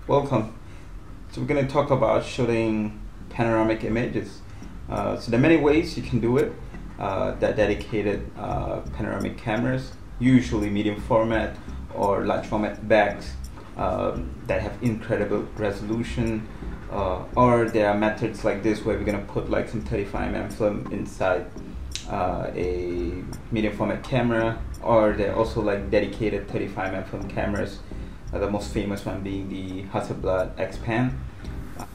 welcome. So we're going to talk about shooting panoramic images. So there are many ways you can do it. There are dedicated panoramic cameras, usually medium format or large format bags that have incredible resolution. Or there are methods like this where we're going to put like some 35mm film inside a medium format camera, or there are also like dedicated 35mm film cameras, the most famous one being the Hasselblad X-Pan.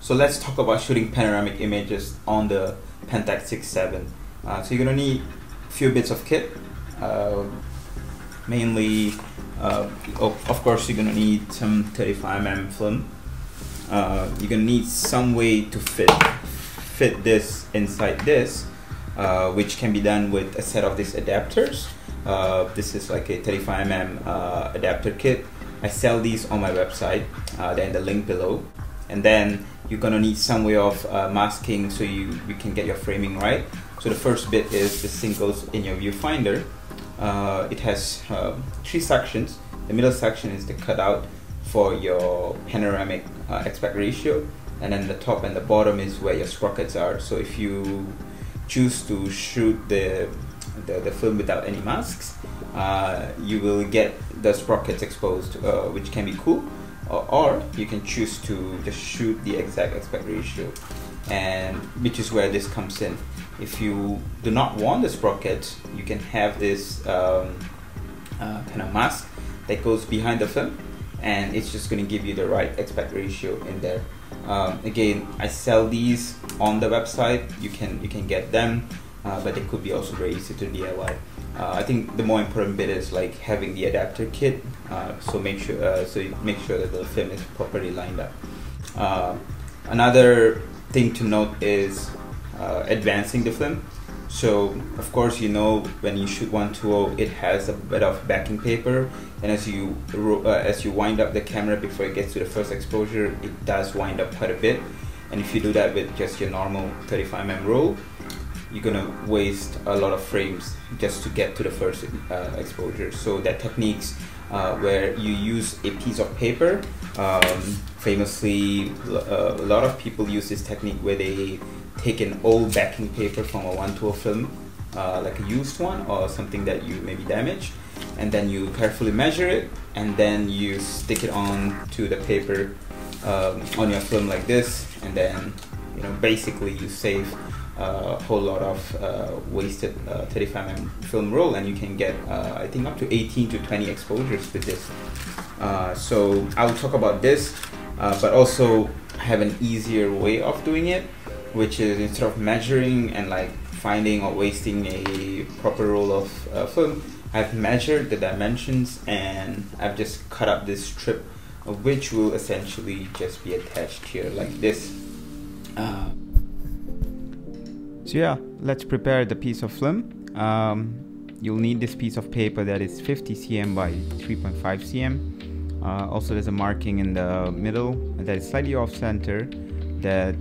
So let's talk about shooting panoramic images on the Pentax 6.7. So you're going to need a few bits of kit, mainly of course you're going to need some 35mm film. You're going to need some way to fit this inside this, which can be done with a set of these adapters. This is like a 35mm adapter kit. I sell these on my website, they're in the link below. And then you're gonna need some way of masking so you can get your framing right. So the first bit is this thing goes in your viewfinder. It has 3 sections. The middle section is the cutout for your panoramic aspect ratio, and then the top and the bottom is where your sprockets are. So if you choose to shoot the film without any masks, you will get the sprockets exposed, which can be cool, or you can choose to just shoot the exact aspect ratio, and which is where this comes in. If you do not want the sprockets, you can have this kind of mask that goes behind the film, and it's just going to give you the right aspect ratio in there. Again, I sell these on the website. You can get them, but they could be also very easy to DIY. I think the more important bit is like having the adapter kit. So make sure that the film is properly lined up. Another thing to note is advancing the film. So of course, you know, when you shoot 1:2:0, it has a bit of backing paper, and as you wind up the camera before it gets to the first exposure, it does wind up quite a bit. And if you do that with just your normal 35mm roll, you're gonna waste a lot of frames just to get to the first exposure. So that techniques where you use a piece of paper. Famously, a lot of people use this technique where they take an old backing paper from a 1:2:0 film, like a used one or something that you maybe damaged, and then you carefully measure it, and then you stick it on to the paper on your film like this, and then basically you save a whole lot of wasted 35mm film roll, and you can get I think up to 18 to 20 exposures with this. So I'll talk about this, but also have an easier way of doing it, which is instead of measuring and like finding or wasting a proper roll of film, I've measured the dimensions and I've just cut up this strip, which will essentially just be attached here like this. So yeah, let's prepare the piece of film. You'll need this piece of paper that is 50 cm by 3.5 cm. Also there's a marking in the middle that is slightly off center that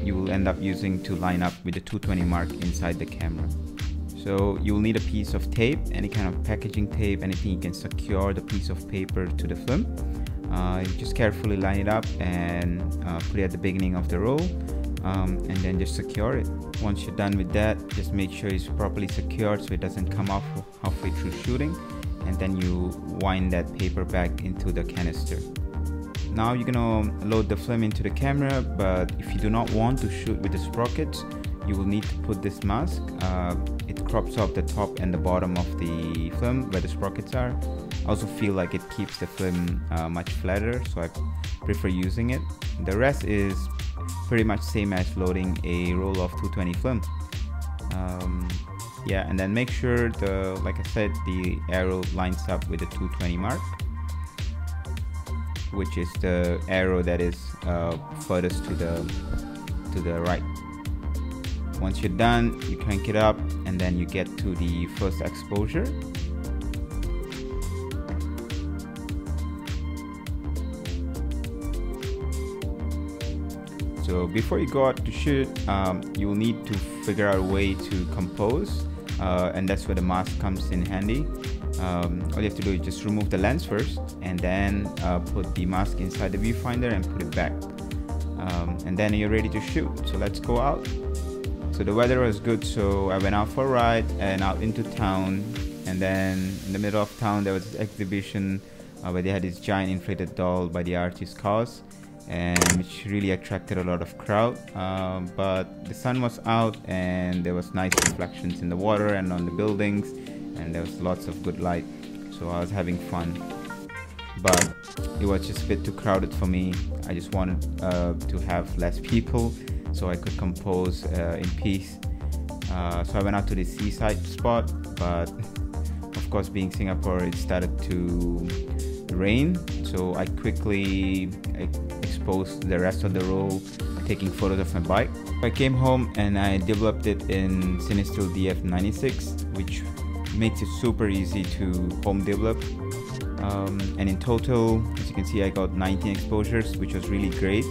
you will end up using to line up with the 220 mark inside the camera. So you'll need a piece of tape, any kind of packaging tape, anything you can secure the piece of paper to the film. You just carefully line it up and put it at the beginning of the roll, and then just secure it. Once you're done with that, just make sure it's properly secured so it doesn't come off halfway through shooting, and then you wind that paper back into the canister. Now you're gonna load the film into the camera, but if you do not want to shoot with the sprockets, you will need to put this mask. It crops off the top and the bottom of the film where the sprockets are. I also feel like it keeps the film much flatter, so I prefer using it. The rest is pretty much same as loading a roll of 220 film. Yeah, and then make sure like I said, the arrow lines up with the 220 mark, which is the arrow that is furthest to the right. Once you're done, you crank it up, and then you get to the first exposure. So before you go out to shoot, you will need to figure out a way to compose, and that's where the mask comes in handy. all you have to do is just remove the lens first, and then put the mask inside the viewfinder and put it back, and then you're ready to shoot. So let's go out. So the weather was good, so I went out for a ride and out into town, and then in the middle of town there was this exhibition where they had this giant inflated doll by the artist Cause, and which really attracted a lot of crowd, but the sun was out and there was nice reflections in the water and on the buildings, and there was lots of good light, so I was having fun. But it was just a bit too crowded for me. I just wanted to have less people so I could compose in peace. So I went out to the seaside spot, but of course, being Singapore, it started to rain, so I quickly exposed the rest of the roll taking photos of my bike. I came home and I developed it in Cinestill DF96, which makes it super easy to home develop, and in total, as you can see, I got 19 exposures, which was really great.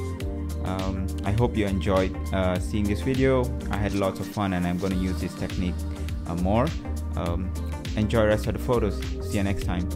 I hope you enjoyed seeing this video. I had lots of fun and I'm going to use this technique more. Enjoy the rest of the photos. See you next time.